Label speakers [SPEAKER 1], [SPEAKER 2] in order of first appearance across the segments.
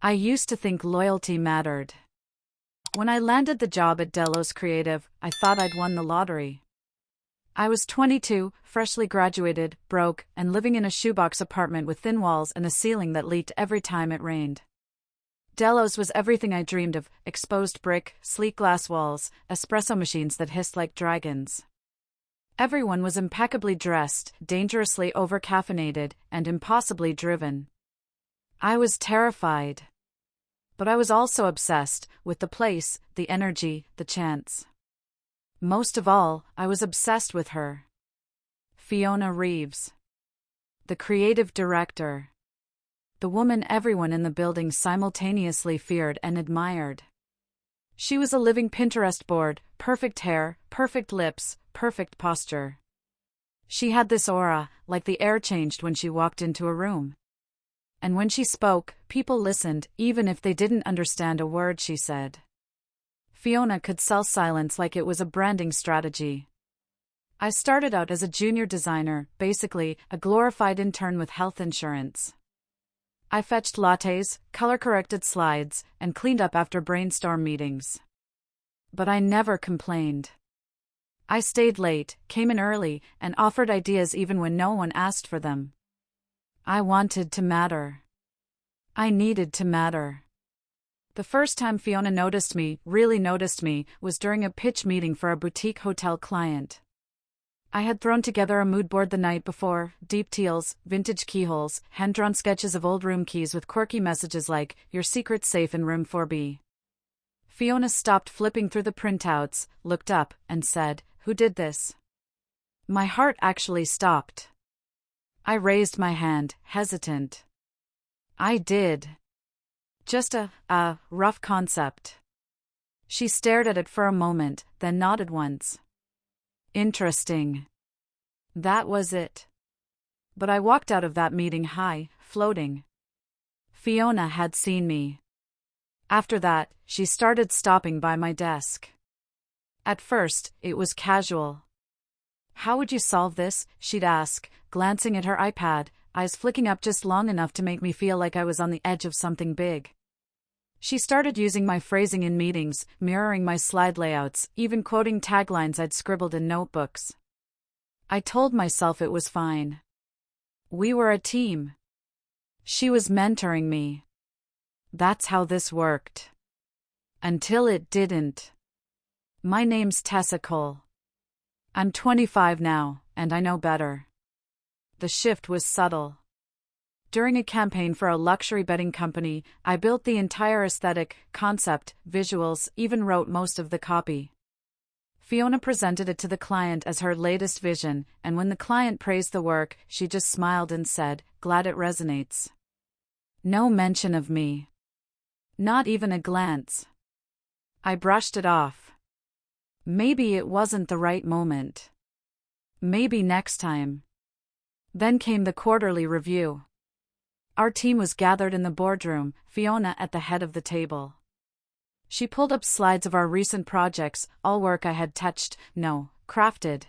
[SPEAKER 1] I used to think loyalty mattered. When I landed the job at Delos Creative, I thought I'd won the lottery. I was 22, freshly graduated, broke, and living in a shoebox apartment with thin walls and a ceiling that leaked every time it rained. Delos was everything I dreamed of: exposed brick, sleek glass walls, espresso machines that hissed like dragons. Everyone was impeccably dressed, dangerously over-caffeinated, and impossibly driven. I was terrified. But I was also obsessed with the place, the energy, the chance. Most of all, I was obsessed with her. Fiona Reeves. The creative director. The woman everyone in the building simultaneously feared and admired. She was a living Pinterest board: perfect hair, perfect lips, perfect posture. She had this aura, like the air changed when she walked into a room. And when she spoke, people listened, even if they didn't understand a word she said. Fiona could sell silence like it was a branding strategy. I started out as a junior designer, basically a glorified intern with health insurance. I fetched lattes, color-corrected slides, and cleaned up after brainstorm meetings. But I never complained. I stayed late, came in early, and offered ideas even when no one asked for them. I wanted to matter. I needed to matter. The first time Fiona really noticed me, was during a pitch meeting for a boutique hotel client. I had thrown together a mood board the night before: deep teals, vintage keyholes, hand-drawn sketches of old room keys with quirky messages like, "Your secret's safe in room 4B. Fiona stopped flipping through the printouts, looked up, and said, "Who did this?" My heart actually stopped. I raised my hand, hesitant. I did. Just a rough concept. She stared at it for a moment, then nodded once. Interesting. That was it. But I walked out of that meeting high, floating. Fiona had seen me. After that, she started stopping by my desk. At first, it was casual. "How would you solve this?" she'd ask, glancing at her iPad, eyes flicking up just long enough to make me feel like I was on the edge of something big. She started using my phrasing in meetings, mirroring my slide layouts, even quoting taglines I'd scribbled in notebooks. I told myself it was fine. We were a team. She was mentoring me. That's how this worked. Until it didn't. My name's Tessa Cole. I'm 25 now, and I know better. The shift was subtle. During a campaign for a luxury bedding company, I built the entire aesthetic, concept, visuals, even wrote most of the copy. Fiona presented it to the client as her latest vision, and when the client praised the work, she just smiled and said, "Glad it resonates." No mention of me. Not even a glance. I brushed it off. Maybe it wasn't the right moment. Maybe next time. Then came the quarterly review. Our team was gathered in the boardroom, Fiona at the head of the table. She pulled up slides of our recent projects, all work I had crafted.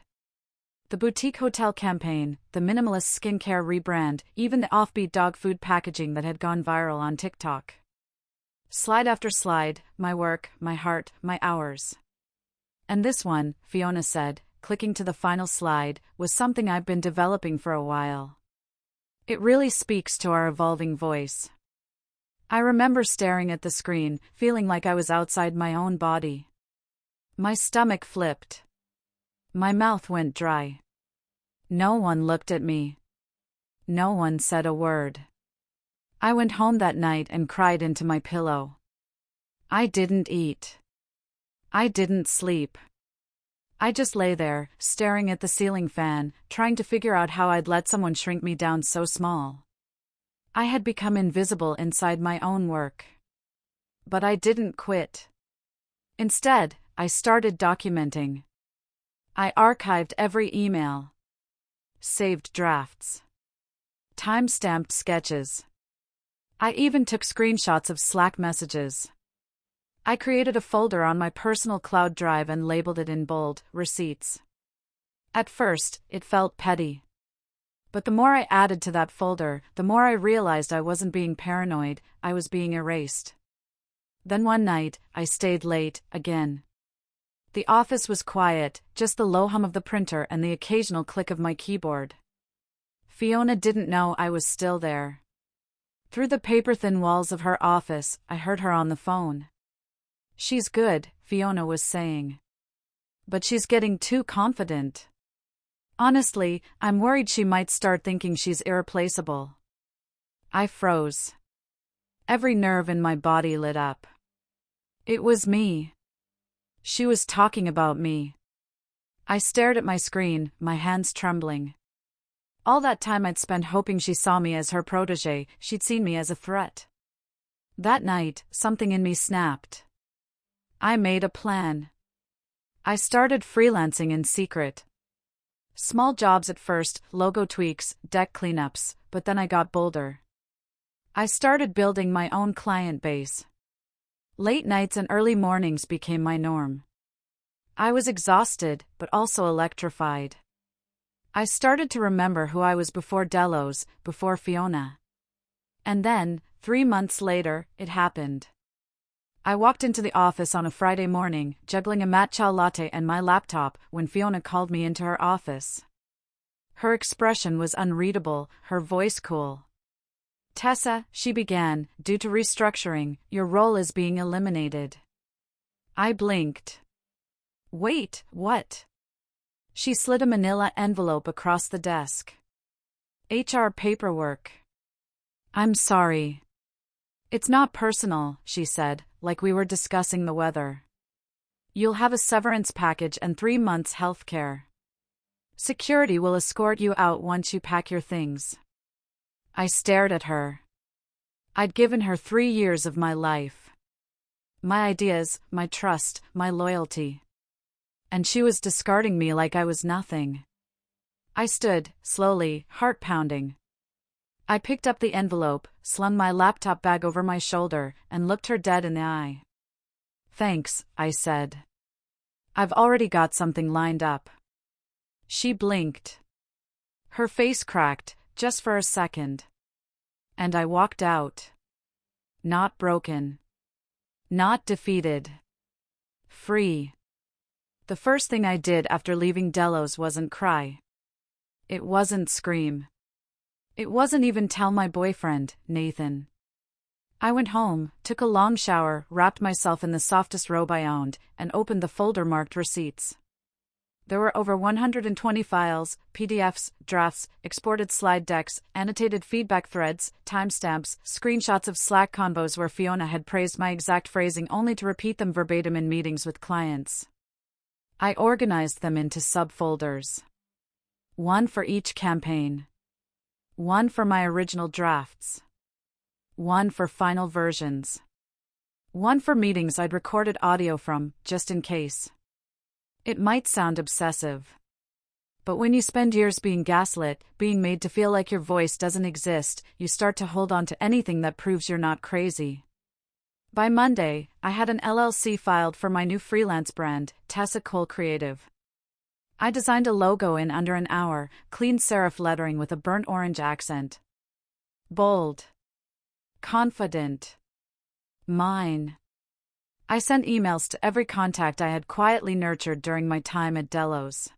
[SPEAKER 1] The boutique hotel campaign, the minimalist skincare rebrand, even the offbeat dog food packaging that had gone viral on TikTok. Slide after slide, my work, my heart, my hours. And this one, Fiona said, clicking to the final slide, was something I've been developing for a while. It really speaks to our evolving voice. I remember staring at the screen, feeling like I was outside my own body. My stomach flipped. My mouth went dry. No one looked at me. No one said a word. I went home that night and cried into my pillow. I didn't eat. I didn't sleep. I just lay there, staring at the ceiling fan, trying to figure out how I'd let someone shrink me down so small. I had become invisible inside my own work. But I didn't quit. Instead, I started documenting. I archived every email. Saved drafts. Time-stamped sketches. I even took screenshots of Slack messages. I created a folder on my personal cloud drive and labeled it in bold, "Receipts." At first, it felt petty. But the more I added to that folder, the more I realized I wasn't being paranoid, I was being erased. Then one night, I stayed late, again. The office was quiet, just the low hum of the printer and the occasional click of my keyboard. Fiona didn't know I was still there. Through the paper-thin walls of her office, I heard her on the phone. "She's good," Fiona was saying. "But she's getting too confident. Honestly, I'm worried she might start thinking she's irreplaceable." I froze. Every nerve in my body lit up. It was me. She was talking about me. I stared at my screen, my hands trembling. All that time I'd spent hoping she saw me as her protégé, she'd seen me as a threat. That night, something in me snapped. I made a plan. I started freelancing in secret. Small jobs at first, logo tweaks, deck cleanups, but then I got bolder. I started building my own client base. Late nights and early mornings became my norm. I was exhausted, but also electrified. I started to remember who I was before Delos, before Fiona. And then, 3 months later, it happened. I walked into the office on a Friday morning, juggling a matcha latte and my laptop, when Fiona called me into her office. Her expression was unreadable, her voice cool. "Tessa," she began, "due to restructuring, your role is being eliminated." I blinked. "Wait, what?" She slid a manila envelope across the desk. "HR paperwork." "I'm sorry." "It's not personal," she said, like we were discussing the weather. "You'll have a severance package and 3 months health care. Security will escort you out once you pack your things." I stared at her. I'd given her 3 years of my life. My ideas, my trust, my loyalty. And she was discarding me like I was nothing. I stood, slowly, heart pounding. I picked up the envelope, slung my laptop bag over my shoulder, and looked her dead in the eye. "Thanks," I said. "I've already got something lined up." She blinked. Her face cracked, just for a second. And I walked out. Not broken. Not defeated. Free. The first thing I did after leaving Delos wasn't cry. It wasn't scream. It wasn't even tell my boyfriend, Nathan. I went home, took a long shower, wrapped myself in the softest robe I owned, and opened the folder marked receipts. There were over 120 files, PDFs, drafts, exported slide decks, annotated feedback threads, timestamps, screenshots of Slack convos where Fiona had praised my exact phrasing only to repeat them verbatim in meetings with clients. I organized them into subfolders. One for each campaign. One for my original drafts. One for final versions. One for meetings I'd recorded audio from, just in case. It might sound obsessive. But when you spend years being gaslit, being made to feel like your voice doesn't exist, you start to hold on to anything that proves you're not crazy. By Monday, I had an LLC filed for my new freelance brand, Tessa Creative. I designed a logo in under an hour, clean serif lettering with a burnt orange accent. Bold. Confident. Mine. I sent emails to every contact I had quietly nurtured during my time at Delos.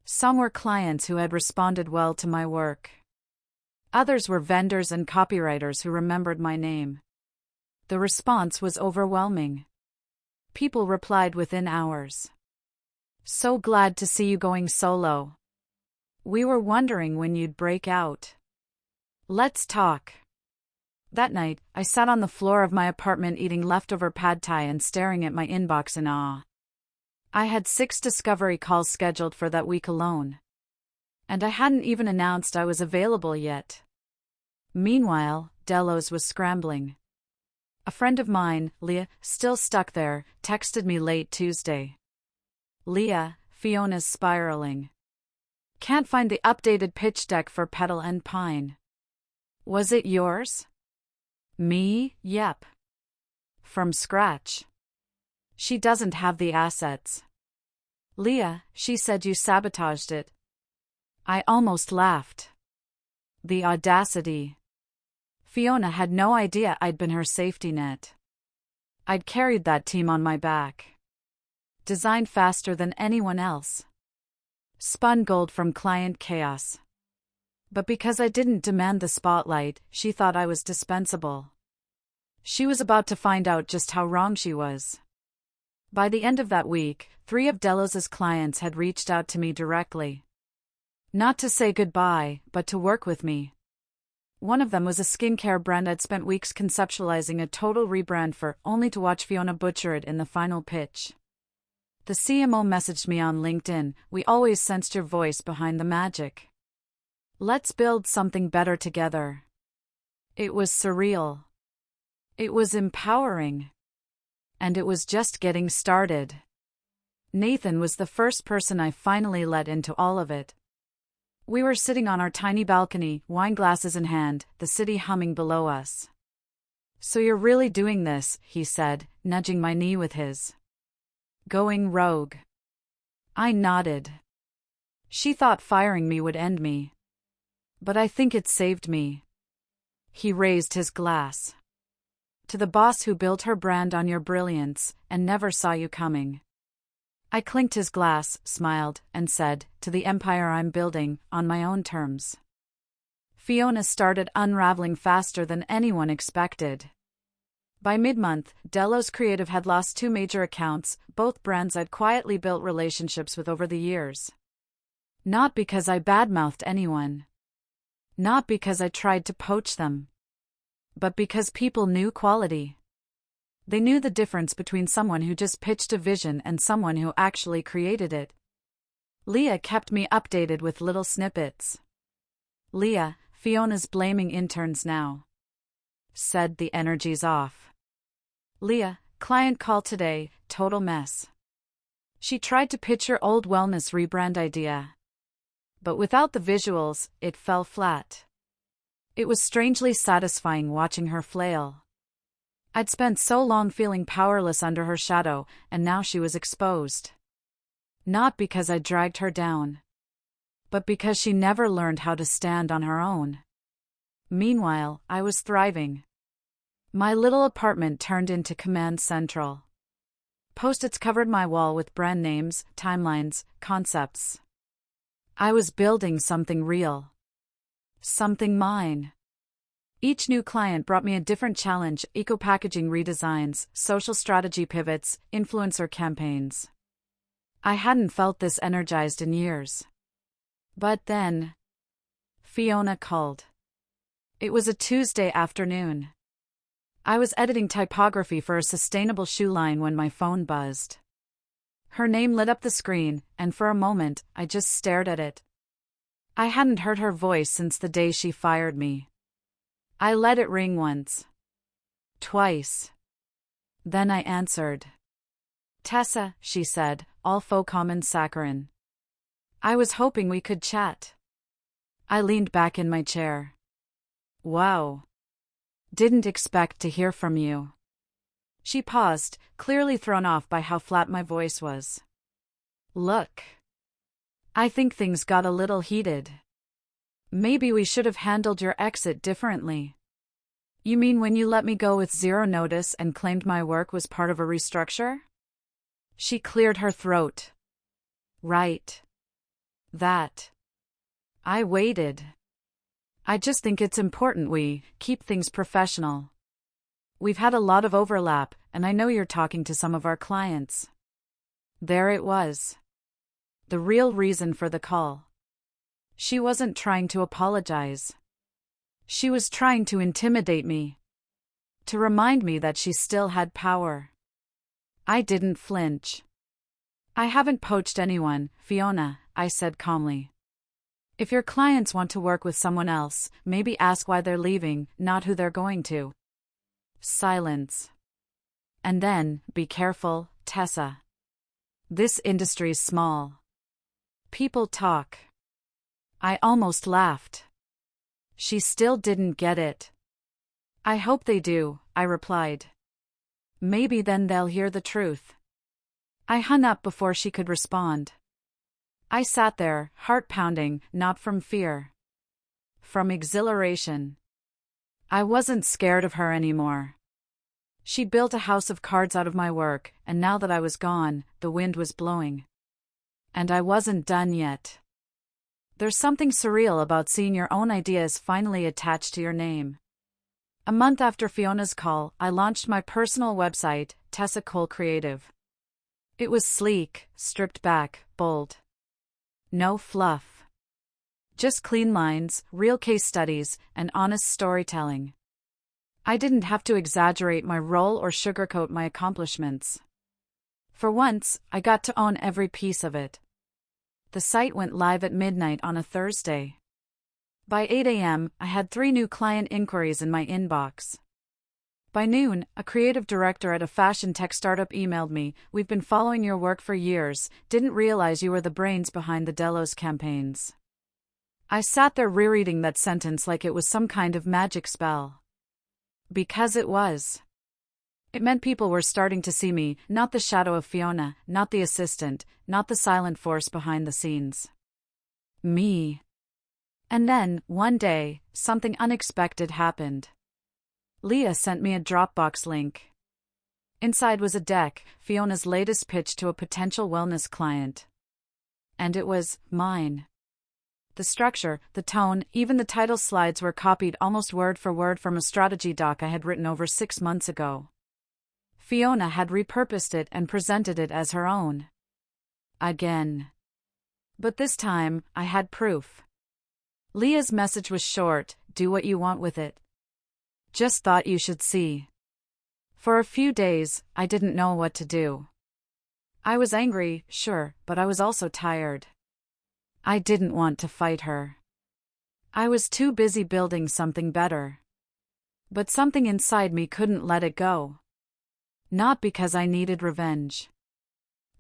[SPEAKER 1] Some were clients who had responded well to my work. Others were vendors and copywriters who remembered my name. The response was overwhelming. People replied within hours. "So glad to see you going solo. We were wondering when you'd break out. Let's talk." That night, I sat on the floor of my apartment eating leftover pad thai and staring at my inbox in awe. I had 6 discovery calls scheduled for that week alone. And I hadn't even announced I was available yet. Meanwhile, Delos was scrambling. A friend of mine, Leah, still stuck there, texted me late Tuesday. "Leah, Fiona's spiraling. Can't find the updated pitch deck for Petal and Pine." "Was it yours?" "Me, yep. From scratch. She doesn't have the assets." "Leah, she said you sabotaged it." I almost laughed. The audacity. Fiona had no idea I'd been her safety net. I'd carried that team on my back. Designed faster than anyone else. Spun gold from client chaos. But because I didn't demand the spotlight, she thought I was dispensable. She was about to find out just how wrong she was. By the end of that week, 3 of Delos's clients had reached out to me directly. Not to say goodbye, but to work with me. One of them was a skincare brand I'd spent weeks conceptualizing a total rebrand for, only to watch Fiona butcher it in the final pitch. The CMO messaged me on LinkedIn, "We always sensed your voice behind the magic. Let's build something better together." It was surreal. It was empowering. And it was just getting started. Nathan was the first person I finally let into all of it. We were sitting on our tiny balcony, wine glasses in hand, the city humming below us. "So you're really doing this," he said, nudging my knee with his. "Going rogue." I nodded. She thought firing me would end me. But I think it saved me. He raised his glass. "To the boss who built her brand on your brilliance, and never saw you coming." I clinked his glass, smiled, and said, "To the empire I'm building, on my own terms." Fiona started unraveling faster than anyone expected. By mid-month, Delos Creative had lost 2 major accounts, both brands I'd quietly built relationships with over the years. Not because I badmouthed anyone. Not because I tried to poach them. But because people knew quality. They knew the difference between someone who just pitched a vision and someone who actually created it. Leah kept me updated with little snippets. "Leah, Fiona's blaming interns now," said the energy's off. "Leah, client call today, total mess." She tried to pitch her old wellness rebrand idea. But without the visuals, it fell flat. It was strangely satisfying watching her flail. I'd spent so long feeling powerless under her shadow, and now she was exposed. Not because I dragged her down, but because she never learned how to stand on her own. Meanwhile, I was thriving. My little apartment turned into command central. Post-its covered my wall with brand names, timelines, concepts. I was building something real. Something mine. Each new client brought me a different challenge: eco-packaging redesigns, social strategy pivots, influencer campaigns. I hadn't felt this energized in years. But then, Fiona called. It was a Tuesday afternoon. I was editing typography for a sustainable shoe line when my phone buzzed. Her name lit up the screen, and for a moment, I just stared at it. I hadn't heard her voice since the day she fired me. I let it ring once. Twice. Then I answered. "Tessa," she said, all faux common saccharin. "I was hoping we could chat." I leaned back in my chair. "Wow. Didn't expect to hear from you." She paused, clearly thrown off by how flat my voice was. "Look. I think things got a little heated. Maybe we should have handled your exit differently." "You mean when you let me go with zero notice and claimed my work was part of a restructure?" She cleared her throat. "Right. That. I waited. I just think it's important we keep things professional. We've had a lot of overlap, and I know you're talking to some of our clients." There it was. The real reason for the call. She wasn't trying to apologize. She was trying to intimidate me. To remind me that she still had power. I didn't flinch. "I haven't poached anyone, Fiona," I said calmly. "If your clients want to work with someone else, maybe ask why they're leaving, not who they're going to." Silence. And then, "Be careful, Tessa. This industry's small. People talk." I almost laughed. She still didn't get it. "I hope they do," I replied. "Maybe then they'll hear the truth." I hung up before she could respond. I sat there, heart pounding, not from fear. from exhilaration. I wasn't scared of her anymore. She built a house of cards out of my work, and now that I was gone, the wind was blowing. And I wasn't done yet. There's something surreal about seeing your own ideas finally attached to your name. A month after Fiona's call, I launched my personal website, Tessa Creative. It was sleek, stripped back, bold. No fluff. Just clean lines, real case studies, and honest storytelling. I didn't have to exaggerate my role or sugarcoat my accomplishments. For once, I got to own every piece of it. The site went live at midnight on a Thursday. By 8 a.m., I had 3 new client inquiries in my inbox. By noon, a creative director at a fashion tech startup emailed me, "We've been following your work for years, didn't realize you were the brains behind the Delos campaigns." I sat there rereading that sentence like it was some kind of magic spell. Because it was. It meant people were starting to see me, not the shadow of Fiona, not the assistant, not the silent force behind the scenes. Me. And then, one day, something unexpected happened. Leah sent me a Dropbox link. Inside was a deck, Fiona's latest pitch to a potential wellness client. And it was mine. The structure, the tone, even the title slides were copied almost word for word from a strategy doc I had written over 6 months ago. Fiona had repurposed it and presented it as her own. Again. But this time, I had proof. Leah's message was short: "Do what you want with it. Just thought you should see." For a few days, I didn't know what to do. I was angry, sure, but I was also tired. I didn't want to fight her. I was too busy building something better. But something inside me couldn't let it go. Not because I needed revenge.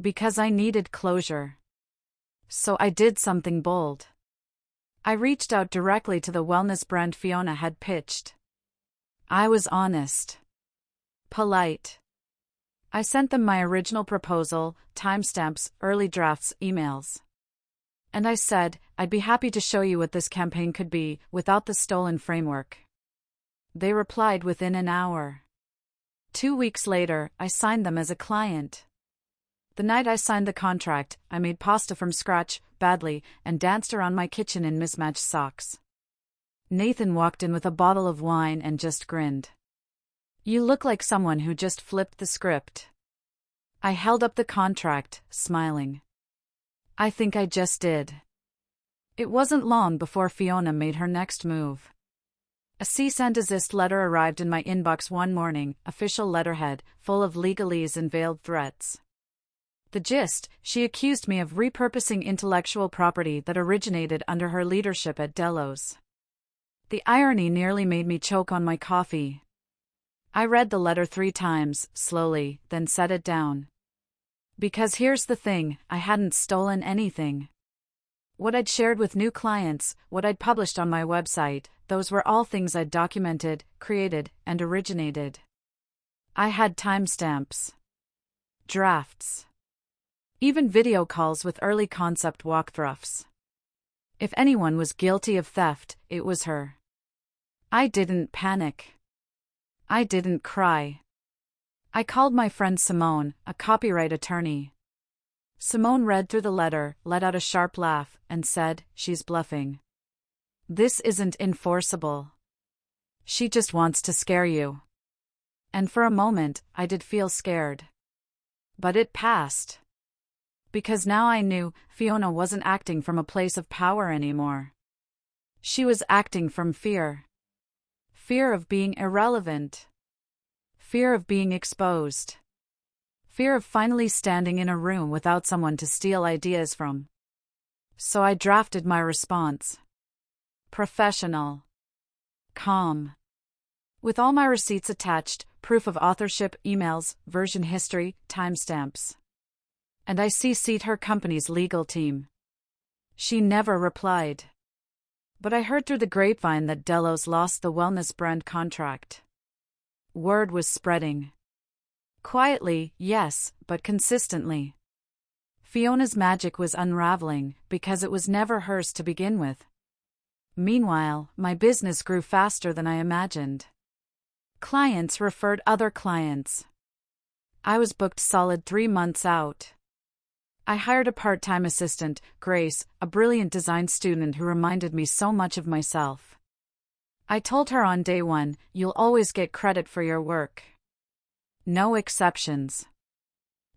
[SPEAKER 1] Because I needed closure. So I did something bold. I reached out directly to the wellness brand Fiona had pitched. I was honest. Polite. I sent them my original proposal, timestamps, early drafts, emails. And I said, "I'd be happy to show you what this campaign could be, without the stolen framework." They replied within an hour. 2 weeks later, I signed them as a client. The night I signed the contract, I made pasta from scratch, badly, and danced around my kitchen in mismatched socks. Nathan walked in with a bottle of wine and just grinned. "You look like someone who just flipped the script." I held up the contract, smiling. "I think I just did." It wasn't long before Fiona made her next move. A cease and desist letter arrived in my inbox one morning, official letterhead, full of legalese and veiled threats. The gist: she accused me of repurposing intellectual property that originated under her leadership at Delos. The irony nearly made me choke on my coffee. I read the letter 3 times, slowly, then set it down. Because here's the thing, I hadn't stolen anything. What I'd shared with new clients, what I'd published on my website, those were all things I'd documented, created, and originated. I had timestamps. Drafts. Even video calls with early concept walkthroughs. If anyone was guilty of theft, it was her. I didn't panic. I didn't cry. I called my friend Simone, a copyright attorney. Simone read through the letter, let out a sharp laugh, and said, "She's bluffing. This isn't enforceable. She just wants to scare you." And for a moment, I did feel scared. But it passed. Because now I knew Fiona wasn't acting from a place of power anymore. She was acting from fear. Fear of being irrelevant. Fear of being exposed. Fear of finally standing in a room without someone to steal ideas from. So I drafted my response. Professional. Calm. With all my receipts attached, proof of authorship, emails, version history, timestamps. And I CC'd her company's legal team. She never replied. But I heard through the grapevine that Delos lost the wellness brand contract. Word was spreading. Quietly, yes, but consistently. Fiona's magic was unraveling, because it was never hers to begin with. Meanwhile, my business grew faster than I imagined. Clients referred other clients. I was booked solid 3 months out. I hired a part-time assistant, Grace, a brilliant design student who reminded me so much of myself. I told her on day 1, "You'll always get credit for your work. No exceptions."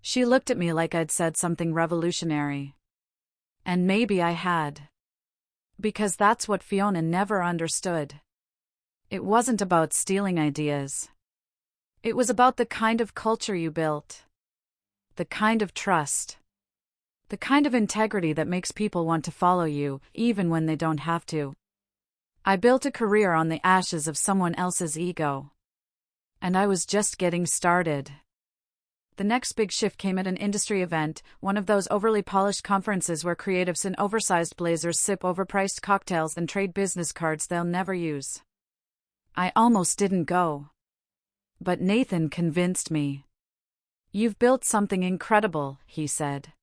[SPEAKER 1] She looked at me like I'd said something revolutionary. And maybe I had. Because that's what Fiona never understood. It wasn't about stealing ideas. It was about the kind of culture you built. The kind of trust. The kind of integrity that makes people want to follow you, even when they don't have to. I built a career on the ashes of someone else's ego. And I was just getting started. The next big shift came at an industry event, one of those overly polished conferences where creatives in oversized blazers sip overpriced cocktails and trade business cards they'll never use. I almost didn't go. But Nathan convinced me. "You've built something incredible," he said.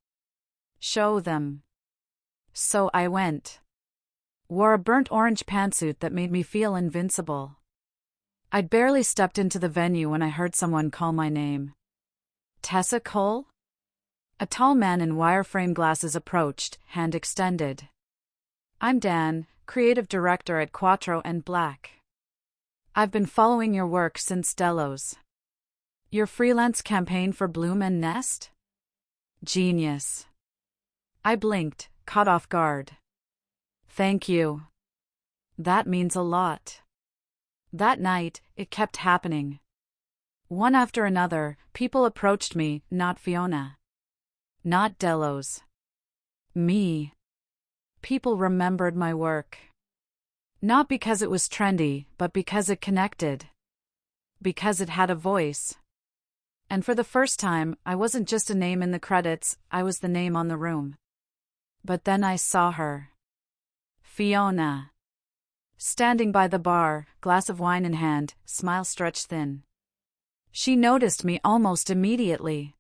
[SPEAKER 1] "Show them." So I went. Wore a burnt orange pantsuit that made me feel invincible. I'd barely stepped into the venue when I heard someone call my name. "Tessa Cole?" A tall man in wireframe glasses approached, hand extended. "I'm Dan, creative director at Quattro and Black. I've been following your work since Delos. Your freelance campaign for Bloom and Nest? Genius." I blinked, caught off guard. "Thank you. That means a lot." That night, it kept happening. One after another, people approached me, not Fiona. Not Delos. Me. People remembered my work. Not because it was trendy, but because it connected. Because it had a voice. And for the first time, I wasn't just a name in the credits, I was the name on the room. But then I saw her. Fiona. Standing by the bar, glass of wine in hand, smile stretched thin. She noticed me almost immediately.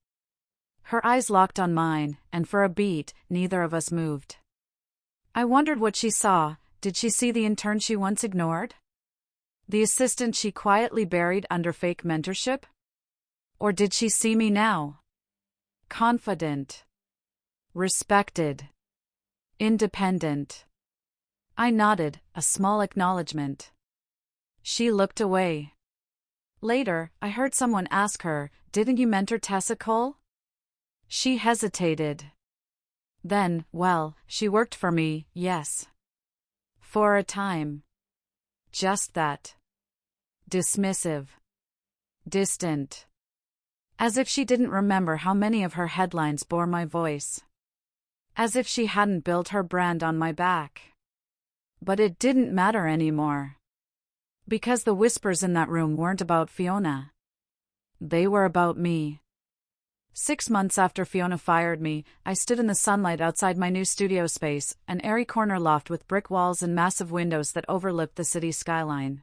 [SPEAKER 1] Her eyes locked on mine, and for a beat, neither of us moved. I wondered what she saw. Did she see the intern she once ignored? The assistant she quietly buried under fake mentorship? Or did she see me now? Confident. Respected. Independent. I nodded, a small acknowledgement. She looked away. Later, I heard someone ask her, "Didn't you mentor Tessa Cole?" She hesitated. Then, "Well, she worked for me, yes. For a time." Just that. Dismissive. Distant. As if she didn't remember how many of her headlines bore my voice. As if she hadn't built her brand on my back. But it didn't matter anymore. Because the whispers in that room weren't about Fiona. They were about me. 6 months after Fiona fired me, I stood in the sunlight outside my new studio space, an airy corner loft with brick walls and massive windows that overlooked the city skyline.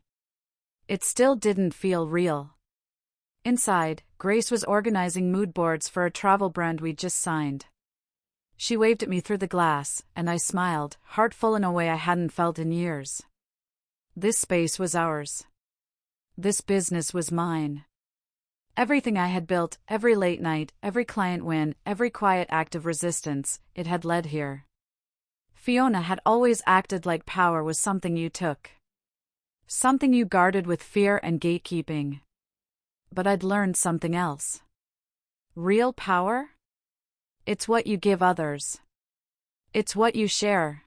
[SPEAKER 1] It still didn't feel real. Inside, Grace was organizing mood boards for a travel brand we'd just signed. She waved at me through the glass, and I smiled, heart full in a way I hadn't felt in years. This space was ours. This business was mine. Everything I had built, every late night, every client win, every quiet act of resistance, it had led here. Fiona had always acted like power was something you took. Something you guarded with fear and gatekeeping. But I'd learned something else. Real power? It's what you give others. It's what you share.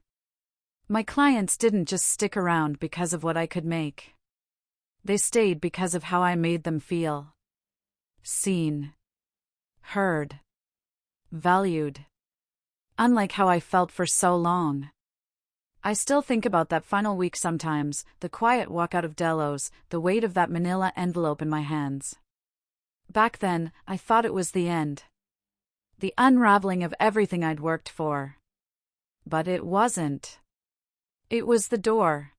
[SPEAKER 1] My clients didn't just stick around because of what I could make. They stayed because of how I made them feel. Seen. Heard. Valued. Unlike how I felt for so long. I still think about that final week sometimes, the quiet walk out of Delos, the weight of that manila envelope in my hands. Back then, I thought it was the end. The unraveling of everything I'd worked for. But it wasn't. It was the door.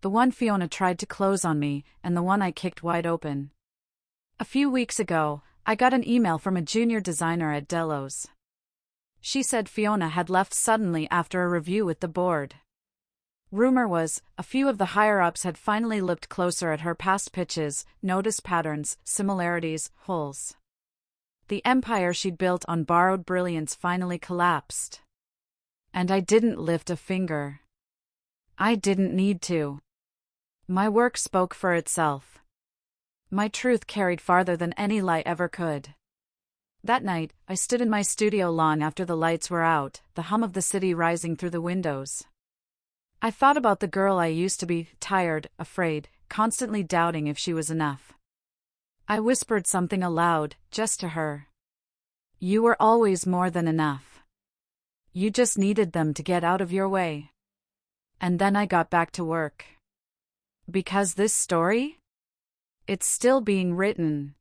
[SPEAKER 1] The one Fiona tried to close on me, and the one I kicked wide open. A few weeks ago, I got an email from a junior designer at Delos. She said Fiona had left suddenly after a review with the board. Rumor was, a few of the higher-ups had finally looked closer at her past pitches, noticed patterns, similarities, holes. The empire she'd built on borrowed brilliance finally collapsed. And I didn't lift a finger. I didn't need to. My work spoke for itself. My truth carried farther than any lie ever could. That night, I stood in my studio long after the lights were out, the hum of the city rising through the windows. I thought about the girl I used to be, tired, afraid, constantly doubting if she was enough. I whispered something aloud, just to her. You were always more than enough. You just needed them to get out of your way. And then I got back to work. Because this story? It's still being written.